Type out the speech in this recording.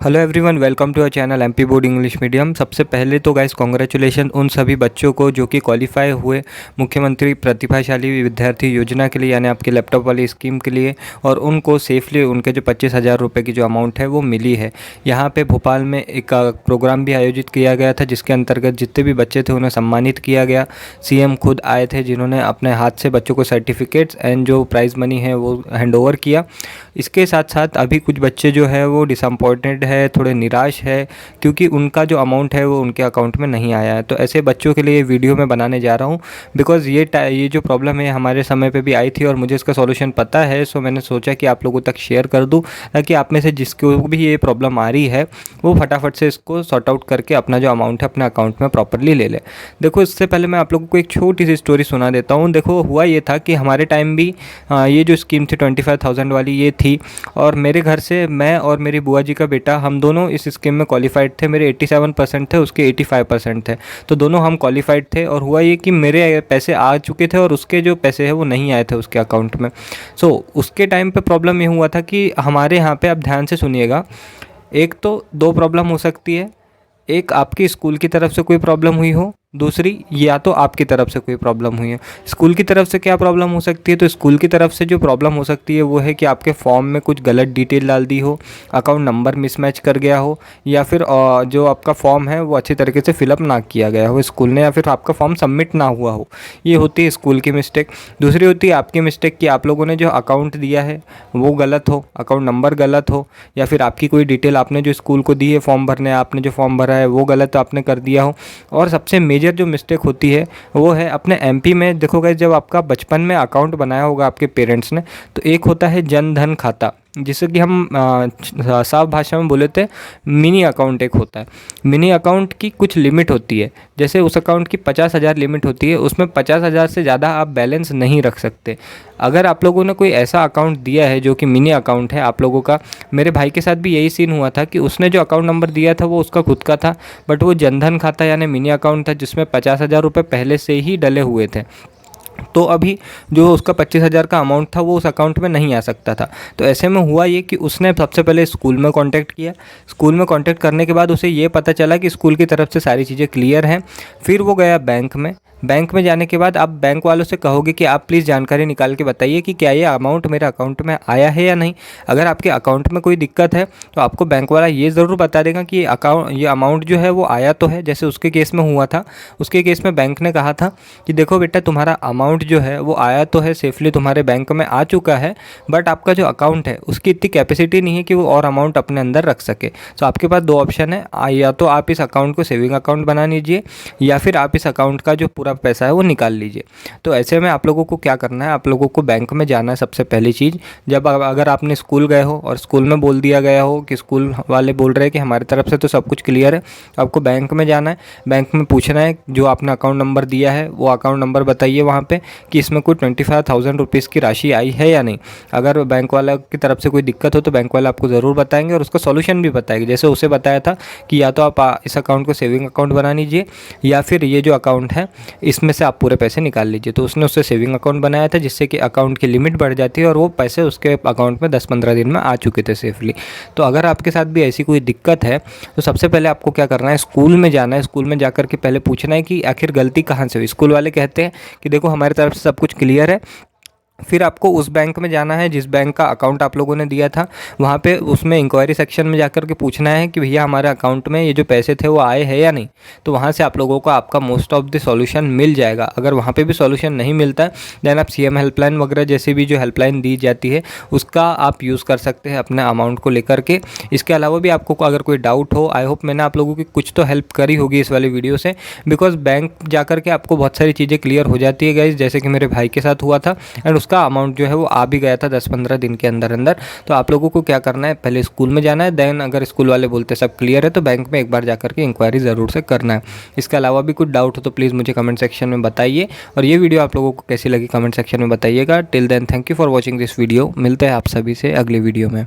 Hello everyone, welcome to our channel MP board English medium. सबसे पहले तो guys congratulation उन सभी बच्चों को जो कि क्वालिफाई हुए मुख्यमंत्री प्रतिभाशाली विद्यार्थी योजना के लिए, यानी आपके लैपटॉप वाली स्कीम के लिए, और उनको सेफली उनके जो 25,000 रुपये की जो अमाउंट है वो मिली है। यहाँ पे भोपाल में एक प्रोग्राम भी आयोजित किया गया था जिसके अंतर्गत जितने भी बच्चे थे उन्हें सम्मानित किया गया। सीएम खुद आए थे जिन्होंने अपने हाथ से बच्चों को सर्टिफिकेट्स एंड जो प्राइज़ मनी है वो हैंड ओवर किया। इसके साथ साथ अभी कुछ बच्चे जो है वो डिसअपॉइंटेड है, थोड़े निराश है क्योंकि उनका जो अमाउंट है वो उनके अकाउंट में नहीं आया है। तो ऐसे बच्चों के लिए वीडियो मैं बनाने जा रहा हूँ बिकॉज़ ये जो प्रॉब्लम है हमारे समय पे भी आई थी और मुझे इसका सॉल्यूशन पता है। सो मैंने सोचा कि आप लोगों तक शेयर कर दूँ ताकि आप में से जिसको भी ये प्रॉब्लम आ रही है वो फटाफट से इसको सॉर्ट आउट करके अपना जो अमाउंट है अपने अकाउंट में प्रॉपरली ले ले। देखो, इससे पहले मैं आप लोगों को एक छोटी सी स्टोरी सुना देता हूँ। देखो, हुआ ये था कि हमारे टाइम भी ये जो स्कीम थी 25,000 वाली ये थी, और मेरे घर से मैं और मेरी बुआ जी का बेटा हम दोनों इस स्कीम में क्वालिफाइड थे। मेरे 87% थे, उसके 85% थे, तो दोनों हम क्वालिफाइड थे। और हुआ ये कि मेरे पैसे आ चुके थे और उसके जो पैसे हैं वो नहीं आए थे उसके अकाउंट में। सो उसके टाइम पे प्रॉब्लम ये हुआ था कि हमारे यहाँ पे, आप ध्यान से सुनिएगा, एक तो दो प्रॉब्लम हो सकती है। एक, आपकी स्कूल की तरफ से कोई प्रॉब्लम हुई हो, दूसरी या तो आपकी तरफ से कोई प्रॉब्लम हुई है। स्कूल की तरफ से क्या प्रॉब्लम हो सकती है? तो स्कूल की तरफ से जो प्रॉब्लम हो सकती है वो है कि आपके फॉर्म में कुछ गलत डिटेल डाल दी हो, अकाउंट नंबर मिसमैच कर गया हो, या फिर जो आपका फॉर्म है वो अच्छी तरीके से फिलअप ना किया गया हो स्कूल ने, या फिर आपका फॉर्म सबमिट ना हुआ हो। ये होती है स्कूल की मिस्टेक। दूसरी होती है आपकी मिस्टेक कि आप लोगों ने जो अकाउंट दिया है वो गलत हो, अकाउंट नंबर गलत हो, या फिर आपकी कोई डिटेल आपने जो स्कूल को दी है फॉर्म भरने, आपने जो फॉर्म भरा है वो गलत आपने कर दिया हो। और सबसे मेजर जो मिस्टेक होती है वो है अपने एमपी में। देखो गाइस, जब आपका बचपन में अकाउंट बनाया होगा आपके पेरेंट्स ने, तो एक होता है जन धन खाता, जिसे कि हम साफ भाषा में बोले थे मिनी अकाउंट। एक होता है मिनी अकाउंट की कुछ लिमिट होती है, जैसे उस अकाउंट की 50,000 लिमिट होती है, उसमें 50,000 से ज़्यादा आप बैलेंस नहीं रख सकते। अगर आप लोगों ने कोई ऐसा अकाउंट दिया है जो कि मिनी अकाउंट है आप लोगों का, मेरे भाई के साथ भी यही सीन हुआ था कि उसने जो अकाउंट नंबर दिया था वो उसका खुद का था, बट वो जनधन खाता यानी मिनी अकाउंट था जिसमें 50,000 रुपये पहले से ही डले हुए थे। तो अभी जो उसका 25,000 का अमाउंट था वो उस अकाउंट में नहीं आ सकता था। तो ऐसे में हुआ ये कि उसने सबसे पहले स्कूल में कांटेक्ट किया। स्कूल में कांटेक्ट करने के बाद उसे ये पता चला कि स्कूल की तरफ से सारी चीज़ें क्लियर हैं। फिर वो गया बैंक में। बैंक में जाने के बाद आप बैंक वालों से कहोगे कि आप प्लीज़ जानकारी निकाल के बताइए कि क्या ये अमाउंट मेरे अकाउंट में आया है या नहीं। अगर आपके अकाउंट में कोई दिक्कत है तो आपको बैंक वाला ये ज़रूर बता देगा कि ये अमाउंट जो है वो आया तो है, जैसे उसके केस में हुआ था। उसके केस में बैंक ने कहा था कि देखो बेटा, तुम्हारा अमाउंट जो है वो आया तो है, सेफली तुम्हारे बैंक में आ चुका है, बट आपका जो अकाउंट है उसकी इतनी कैपेसिटी नहीं है कि वो और अमाउंट अपने अंदर रख सके। तो आपके पास दो ऑप्शन है, या तो आप इस अकाउंट को सेविंग अकाउंट बना लीजिए, या फिर आप इस अकाउंट का जो पूरा पैसा है वो निकाल लीजिए। तो ऐसे में आप लोगों को क्या करना है, आप लोगों को बैंक में जाना है। सबसे पहली चीज़, जब अगर आपने स्कूल गए हो और स्कूल में बोल दिया गया हो कि स्कूल वाले बोल रहे हैं कि हमारी तरफ से तो सब कुछ क्लियर है, तो आपको बैंक में जाना है। बैंक में पूछना है जो आपने अकाउंट नंबर दिया है वो अकाउंट नंबर बताइए वहाँ पे कि इसमें कोई 25,000 रुपीज़ की राशि आई है या नहीं। अगर बैंक वाला की तरफ से कोई दिक्कत हो तो बैंक वाला आपको ज़रूर बताएंगे और उसका सॉल्यूशन भी बताएंगे। जैसे उसे बताया था कि या तो आप इस अकाउंट को सेविंग अकाउंट बना लीजिए, या फिर ये जो अकाउंट है इसमें से आप पूरे पैसे निकाल लीजिए। तो उसने उससे सेविंग अकाउंट बनाया था जिससे कि अकाउंट की लिमिट बढ़ जाती है और वो पैसे उसके अकाउंट में 10-15 दिन में आ चुके थे सेफली। तो अगर आपके साथ भी ऐसी कोई दिक्कत है तो सबसे पहले आपको क्या करना है, स्कूल में जाना है। स्कूल में जाकर के पहले पूछना है कि आखिर गलती कहाँ से हुई। स्कूल वाले कहते हैं कि देखो हमारी तरफ से सब कुछ क्लियर है। फिर आपको उस बैंक में जाना है जिस बैंक का अकाउंट आप लोगों ने दिया था, वहाँ पे उसमें इंक्वायरी सेक्शन में जाकर के पूछना है कि भैया हमारे अकाउंट में ये जो पैसे थे वो आए हैं या नहीं। तो वहाँ से आप लोगों को आपका मोस्ट ऑफ द सॉल्यूशन मिल जाएगा। अगर वहाँ पे भी सॉल्यूशन नहीं मिलता है देन आप सीएम हेल्पलाइन वगैरह जैसी भी जो हेल्पलाइन दी जाती है उसका आप यूज़ कर सकते हैं अपने अमाउंट को लेकर के। इसके अलावा भी आपको अगर कोई डाउट हो, आई होप मैंने आप लोगों की कुछ तो हेल्प करी होगी इस वाली वीडियो से, बिकॉज बैंक जाकर के आपको बहुत सारी चीज़ें क्लियर हो जाती है गाइस, जैसे कि मेरे भाई के साथ हुआ था एंड उसका अमाउंट जो है वो आ भी गया था 10-15 दिन के अंदर अंदर। तो आप लोगों को क्या करना है, पहले स्कूल में जाना है, देन अगर स्कूल वाले बोलते सब क्लियर है तो बैंक में एक बार जाकर के इंक्वायरी ज़रूर से करना है। इसके अलावा भी कुछ डाउट हो तो प्लीज़ मुझे कमेंट सेक्शन में बताइए, और ये वीडियो आप लोगों को कैसी लगी कमेंट सेक्शन में बताइएगा। Till then thank you for watching this video. मिलते हैं आप सभी से अगले वीडियो में।